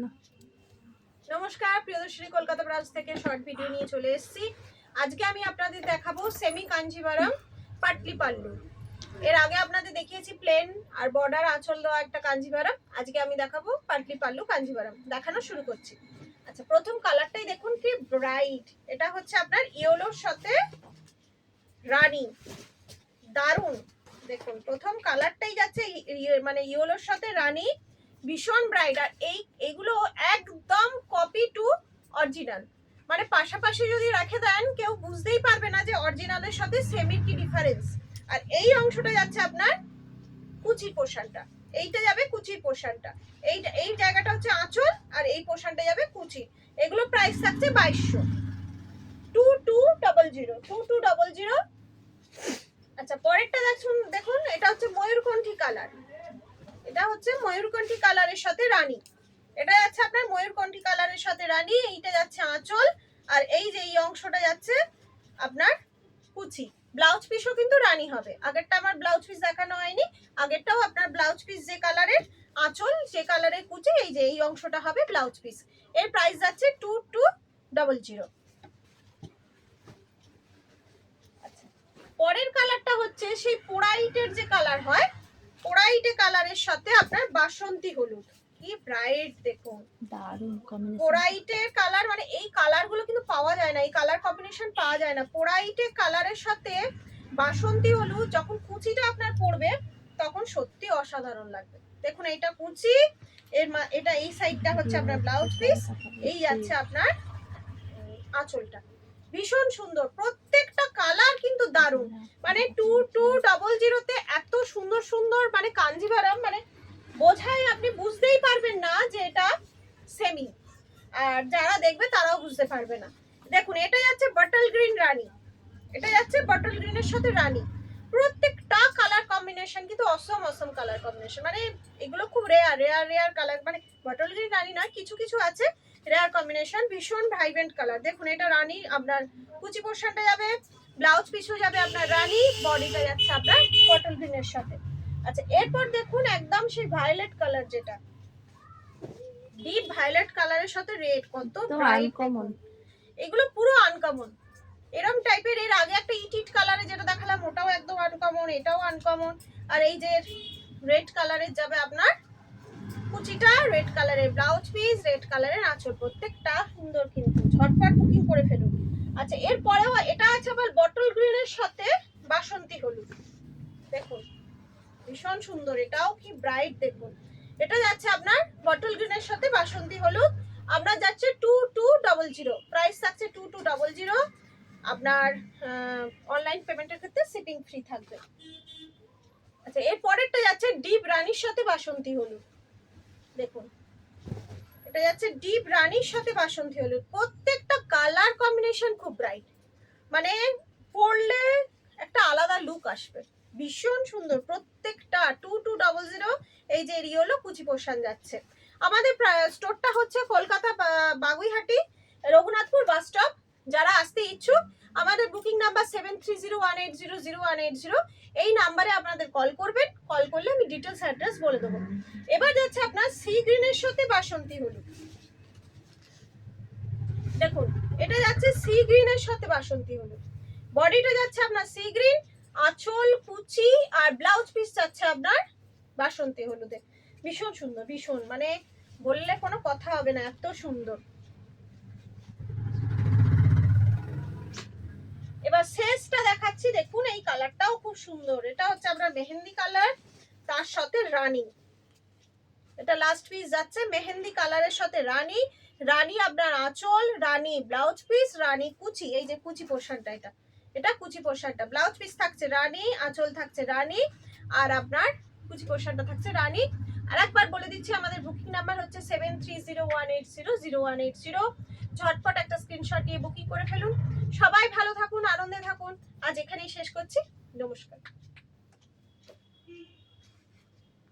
না। নমস্কার, প্রিয়দর্শিনী কলকাতা ব্রাঞ্চ থেকে শর্ট ভিডিও নিয়ে চলে এসেছি। আজকে আমি আপনাদের দেখাবো সেমি কাঞ্জিভারাম পাটলি পাল্লু। এর আগে আপনাদের দেখিয়েছি প্লেন আর বর্ডার আঁচল দেওয়া একটা কাঞ্জিভারাম। আজকে আমি দেখাবো পাটলি পাল্লু কাঞ্জিভারাম। দেখানো শুরু করছি। আচ্ছা, প্রথম কালারটাই দেখুন কি ব্রাইট। এটা হচ্ছে আপনার ইয়েলোর সাথে রানী, দারুন। দেখুন প্রথম কালারটাই যাচ্ছে মানে ইয়েলোর সাথে রানী, ভীষণ ব্রাইট। আর এইগুলো একদম কপি টু অরিজিনাল, মানে পাশাপাশি যদি রেখে দেন কেউ বুঝতেই পারবে না যে অরিজিনালের সাথে সেমির কি ডিফারেন্স। আর এই অংশটা যাচ্ছে আপনার কুচির পোর্শনটা, এইটা যাবে কুচির পোর্শনটা, এই জায়গাটা হচ্ছে আঁচল, আর এই পোর্শনটা যাবে কুচি। এগুলো প্রাইস থাকছে 2200, 2200। আচ্ছা, পরেরটা দেখুন এটা হচ্ছে ময়ূরকণ্ঠী কালার। এটা হচ্ছে ময়ূরকণ্ঠী কালারের সাথে রানী। এটা যাচ্ছে আপনার ময়ূরকণ্ঠী কালারের সাথে রানী, এইটা যাচ্ছে আঁচল, আর এই যে এই অংশটা যাচ্ছে আপনার কুচি। ব্লাউজ পিসও কিন্তু রানী হবে। আগেরটা আমার ব্লাউজ পিস দেখানো হয়নি, আগেরটাও আপনার ব্লাউজ পিস যে কালারের আঁচল যে কালারের কুচি, এই যে এই অংশটা হবে ব্লাউজ পিস। এর প্রাইস যাচ্ছে 2200। পরের কালারটা হচ্ছে সেই পোড়াইটের যে কালার হয়, পোড়াইটে কালারের সাথে আপনার বাসন্তী হলুদ। কি ব্রাইট দেখুন, দারুণ কম্বিনেশন। পোড়াইটের কালার, মানে এই কালারগুলো কিন্তু পাওয়া যায় না, এই কালার কম্বিনেশন পাওয়া যায় না। পোড়াইটে কালারের সাথে বাসন্তী হলুদ যখন কুচিটা আপনার পড়বে তখন সত্যি অসাধারণ লাগবে। দেখুন এইটা কুচি, এটা এই সাইডটা হচ্ছে আপনার ব্লাউজ পিস, এই যাচ্ছে আপনার আঁচলটা। ভীষণ সুন্দর, প্রত্যেকটা কালার কিন্তু দারুণ। মানে 2200 এত সুন্দর সুন্দর মানে কাঞ্জিভারাম, মানে বোঝাই আপনি বুঝতেই পারবেন না যে এটা সেমি, আর যারা দেখবে তারাও বুঝতে পারবে না। দেখুন এটা যাচ্ছে বটল গ্রিন রানী, এটা যাচ্ছে বটল গ্রিনের সাথে রানী। প্রত্যেকটা কালার কম্বিনেশন কিন্তু অসম কালার কম্বিনেশন, মানে এগুলো খুব রেয়ার কালার, মানে বটল গ্রিন রানী নয়, কিছু কিছু আছে রেয়ার কম্বিনেশন, ভীষণ ভাইব্রেন্ট কালার। দেখুন এটা রানী, আপনার কুচি পোর্শনটা যাবে, ব্লাউজ পিসও যাবে আপনার রানী, বডিটা যাচ্ছে আপনার বটল গ্রিনের সাথে। আচ্ছা, এরপর দেখুন একদম সেই ভায়োলেট কালার, যেটা ডিপ ভায়োলেট কালারের সাথে রেড, কত ব্রাইট কমন। এগুলো পুরো আনকমন এরকম টাইপের। এর আগে একটা ইট কালারে যেটা দেখালাম ওটাও একদম আনকমন, এটাও আনকমন। আর এই যে রেড কালারের যাবে আপনার কুচিটা, রেড কালারের ব্লাউজ পিস, রেড কালারের আঁচল। প্রত্যেকটা সুন্দর, কিন্তু ঝটপট বুকিং করে ফেলুন। আচ্ছা, এরপরেও এটা আছে আবার বটল গ্রিনের সাথে বাসন্তী হলুদ। দেখুন ভীষণ সুন্দর, এটাও কি ব্রাইট। দেখুন এটা যাচ্ছে আপনার বটল গ্রিনের সাথে বাসন্তী হলুদ। আপনার যাচ্ছে 2200, প্রাইস থাকছে 2200। আপনার অনলাইন পেমেন্টের ক্ষেত্রে শিপিং ফ্রি থাকবে। আচ্ছা, এর পরেরটা যাচ্ছে ডিপ রানীর সাথে বাসন্তী হলুদ। দেখুন এটা যাচ্ছে ডিপ রানীর সাথে বাসন্তী হলুদ। প্রত্যেকটা কালার কম্বিনেশন খুব ব্রাইট, মানে পরলে একটা আলাদা লুক আসবে, ভীষণ সুন্দর প্রত্যেকটা। 2200। এই যে রিওলো কুচি পোর্শন যাচ্ছে। আমাদের স্টোরটা হচ্ছে কলকাতা বাগুইহাটি, রঘুনাথপুর বাস স্টপ। যারা আসতে ইচ্ছুক আমাদের বুকিং নাম্বার 7301800180, এই নাম্বারে আপনাদের কল করবেন। কল করলে আমি ডিটেলস অ্যাড্রেস বলে দেবো। এবার যাচ্ছে আপনার সি গ্রিনের সাথে বাসন্তী হলুদ। দেখুন এটা যাচ্ছে সি গ্রিনের সাথে বাসন্তী হলুদ, বডিটা যাচ্ছে আপনার সি গ্রিন, আঁচল কুচি আর ব্লাউজ পিস যাচ্ছে আপনার বাসন্তী হলুদে। ভীষণ সুন্দর, ভীষণ, মানে বললে কোনো কথা হবে না, এত সুন্দর। এবার শেষটা দেখাচ্ছি, দেখুন এই কালারটাও খুব সুন্দর। এটা হচ্ছে আপনার মেহেন্দি কালার, তার সাথে রানী। এটা লাস্ট পিস যাচ্ছে মেহেন্দি কালারের সাথে রানী, রানী আপনার আঁচল, রানী ব্লাউজ পিস, রানী কুচি। এই যে কুচি পোর্শনটা, এটা কুচি পোর্শনটা, ব্লাউজ পিস থাকছে রানী, আঁচল থাকছে রানী, আর আপনার কুচি পোর্শনটা থাকছে রানী। আর একবার বলে দিচ্ছি আমাদের বুকিং নাম্বার হচ্ছে 7301800180। ঝটপট একটা স্ক্রিনশট দিয়ে বুকিং করে ফেলুন। সবাই ভালো থাকুন, আনন্দে থাকুন। আজ এখানেই শেষ করছি। নমস্কার।